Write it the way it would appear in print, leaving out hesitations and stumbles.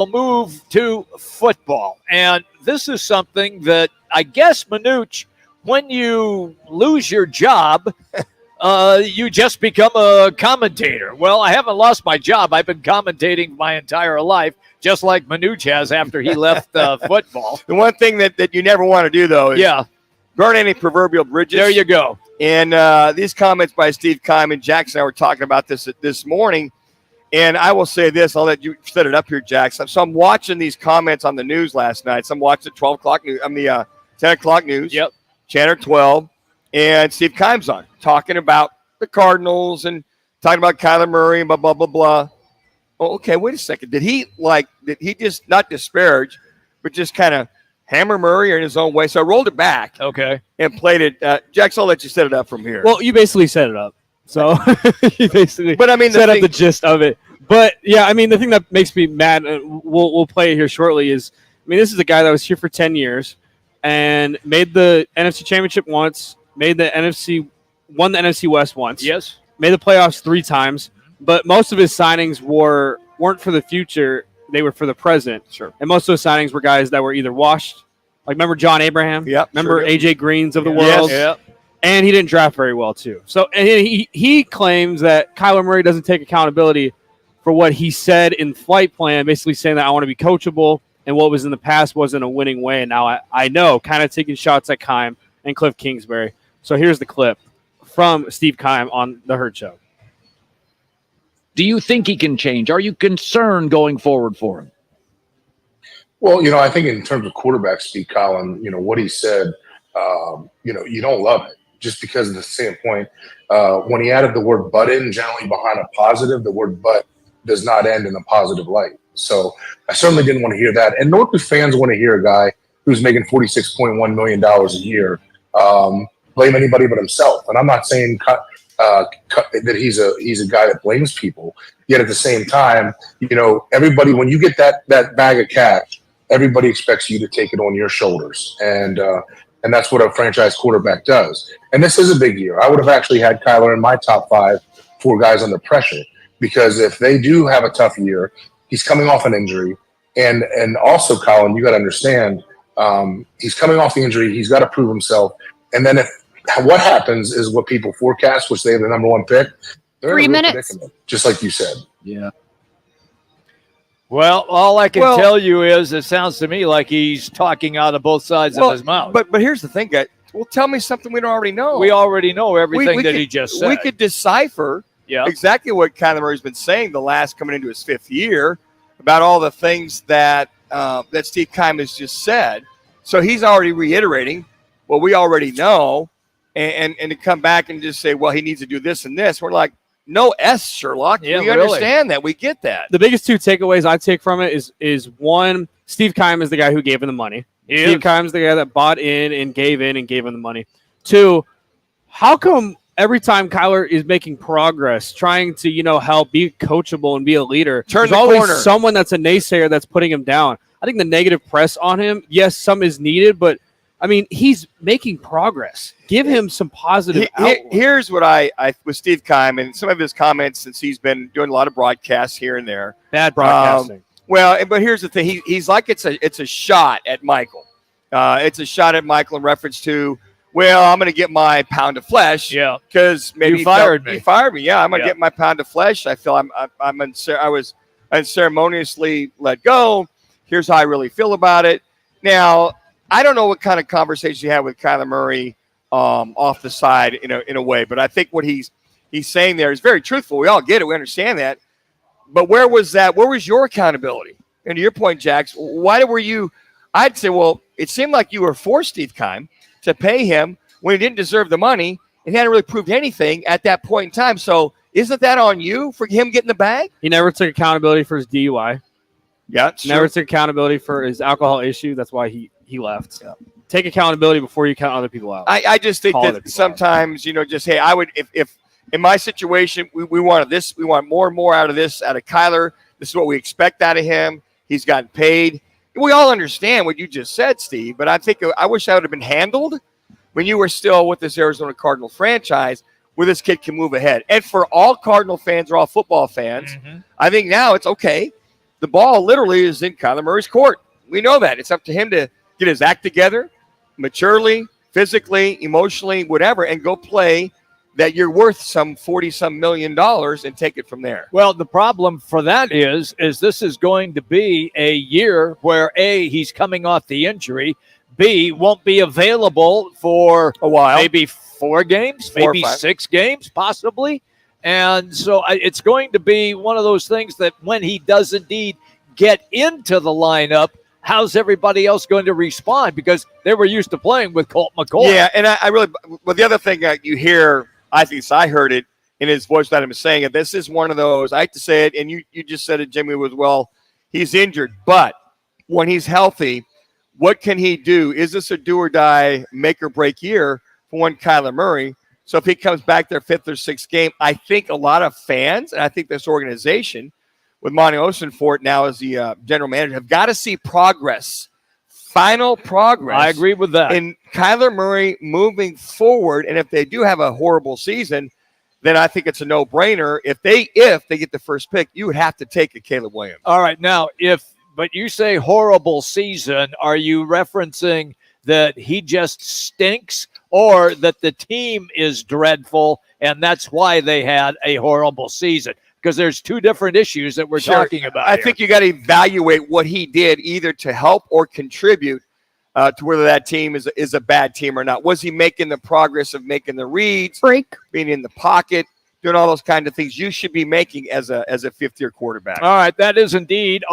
We'll move to football. And this is something that I guess, Manuch, when you lose your job, you just become a commentator. Well, I haven't lost my job. I've been commentating my entire life, just like Manuch has after he left football. The one thing that you never want to do, though, is burn any proverbial bridges. There you go. And these comments by Steve Keim and Jackson and I were talking about this morning. And I will say this, I'll let you set it up here, Jackson. So I'm watching these comments on the news last night. So I'm watching the 12 o'clock news, 10 o'clock news. Yep. Channel 12. And Steve Keim's on, talking about the Cardinals and talking about Kyler Murray and blah, blah, blah, blah. Oh, okay, wait a second. Did he just not disparage, but just kind of hammer Murray in his own way? So I rolled it back. Okay. And played it. Jackson, I'll let you set it up from here. Well, you basically set it up. So you basically set up the gist of it. But, yeah, I mean, the thing that makes me mad, and we'll play it here shortly, is, I mean, this is a guy that was here for 10 years and made the NFC Championship once, won the NFC West once. Yes. Made the playoffs 3 times. But most of his signings weren't for the future. They were for the present. Sure. And most of those signings were guys that were either washed. Like, remember John Abraham? Yep. Remember Sure. A.J. Greens of the world? Yes. Yeah. And he didn't draft very well, too. So and he claims that Kyler Murray doesn't take accountability for what he said in flight plan, basically saying that I want to be coachable, and what was in the past wasn't a winning way. And now I know, kind of taking shots at Keim and Cliff Kingsbury. So here's the clip from Steve Keim on The Herd Show. Do you think he can change? Are you concerned going forward for him? Well, I think in terms of quarterback speak, Colin, what he said, you don't love it. Just because of the standpoint, when he added the word "but" in, generally behind a positive, the word "but" does not end in a positive light. So I certainly didn't want to hear that. And nor do fans want to hear a guy who's making $46.1 million a year blame anybody but himself. And I'm not saying that he's a guy that blames people. Yet at the same time, everybody, when you get that bag of cash, everybody expects you to take it on your shoulders. And that's what a franchise quarterback does. And this is a big year. I would have actually had Kyler in my top 5 for guys under pressure, because if they do have a tough year, he's coming off an injury. And also, Colin, you got to understand, he's coming off the injury. He's got to prove himself. And then what happens is what people forecast, which they have the number 1 pick. They're 3 minutes. Just like you said. Yeah. Well, all I can tell you is it sounds to me like he's talking out of both sides of his mouth. But here's the thing, guys. Well, tell me something we don't already know. We already know everything he just said. We could decipher exactly what Kyler Murray's been saying coming into his 5th year about all the things that Steve Keim has just said. So he's already reiterating what we already know, and to come back and just say, well, he needs to do this and this. We're like, no S, Sherlock. Yeah, we understand that. We get that. The biggest 2 takeaways I take from it is one, Steve Keim is the guy who gave him the money. Steve Keim's the guy that bought in and gave him the money. 2, how come every time Kyler is making progress, trying to, help be coachable and be a leader, there's always someone that's a naysayer that's putting him down? I think the negative press on him, yes, some is needed, but I mean, he's making progress. Give him some positive outlook. Here's what I with Steve Keim and some of his comments, since he's been doing a lot of broadcasts here and there. Bad broadcasting. But here's the thing. He's like it's a shot at Michael. It's a shot at Michael in reference to, well, I'm going to get my pound of flesh. Yeah. Because maybe he fired me. He fired me. Yeah, I'm going to get my pound of flesh. I feel I was unceremoniously let go. Here's how I really feel about it. Now, I don't know what kind of conversation you had with Kyler Murray off the side in a way, but I think what he's saying there is very truthful. We all get it. We understand that. But where was that? Where was your accountability? And to your point, Jax, why were you – I'd say, well, it seemed like you were forced, Steve Keim, to pay him when he didn't deserve the money and he hadn't really proved anything at that point in time. So isn't that on you for him getting the bag? He never took accountability for his DUI. Yeah, never took accountability for his alcohol issue. That's why he left. Yeah. Take accountability before you count other people out. I just think that sometimes, just, hey, I would, if in my situation, we wanted this, we want more and more out of Kyler. This is what we expect out of him. He's gotten paid. We all understand what you just said, Steve, but I wish that would have been handled when you were still with this Arizona Cardinal franchise, where this kid can move ahead. And for all Cardinal fans or all football fans, I think now it's okay. the ball literally is in Kyler Murray's court. We know that. It's up to him to get his act together, maturely, physically, emotionally, whatever, and go play that you're worth some $40-some million and take it from there. Well, the problem for that is this is going to be a year where A, he's coming off the injury, B, won't be available for a while, maybe 4 games, maybe 6 games, possibly. And so it's going to be one of those things that when he does indeed get into the lineup, how's everybody else going to respond? Because they were used to playing with Colt McCoy. Yeah, and I really – well, the other thing that you hear – I think I heard it in his voice that I'm saying it. This is one of those, I hate to say it, and you just said it, Jimmy, as well. He's injured, but when he's healthy, what can he do? Is this a do-or-die, make-or-break year for one Kyler Murray? So if he comes back their 5th or 6th game, I think a lot of fans, and I think this organization, with Monty Osenfort now as the general manager, have got to see progress. Final progress. I agree with that. In Kyler Murray moving forward, and if they do have a horrible season, then I think it's a no-brainer. If they get the first pick, you would have to take a Caleb Williams. All right, now but you say horrible season, are you referencing that he just stinks, or that the team is dreadful and that's why they had a horrible season? Because there's 2 different issues that we're talking about. I think you got to evaluate what he did either to help or contribute to whether that team is a bad team or not. Was he making the progress of making the reads, being in the pocket, doing all those kind of things you should be making as a 5th-year quarterback? All right, that is indeed